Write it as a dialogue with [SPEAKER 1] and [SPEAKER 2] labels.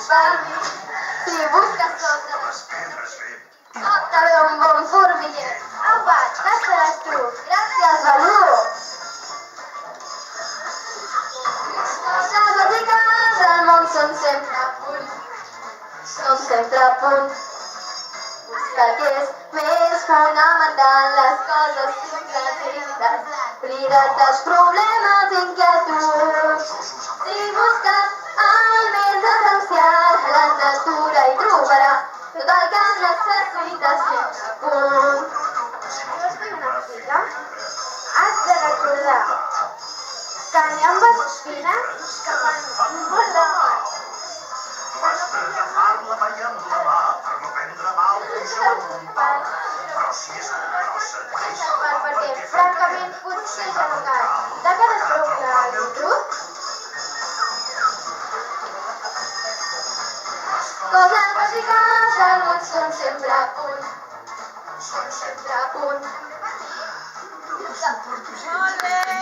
[SPEAKER 1] estalvi. Si busques coses, pot haver un bon formiguer. Apa, t'estaràs tu. Gràcies, Balú. Les bàsiques del món són sempre a punt. Són sempre a punt. Busca el que és més fonamental, les coses simples i vitals. Oblida't dels problemes i inquietuds. Si busques el més essencial, a la natura hi trobaràs tot el que necessites sempre a punt. Si vols fer una fira, has de recordar que hi ha ambes fires que fan molt de mal.
[SPEAKER 2] Basta agafar-la mai amb la mà per no prendre mal un seu company. Però si és molt grossa, deixa-la
[SPEAKER 1] Perquè, francament, potser ja no cal. De què es preocupa el truc? Coses bàsiques del món són sempre a punt. Són sempre a punt.
[SPEAKER 3] Molt bé!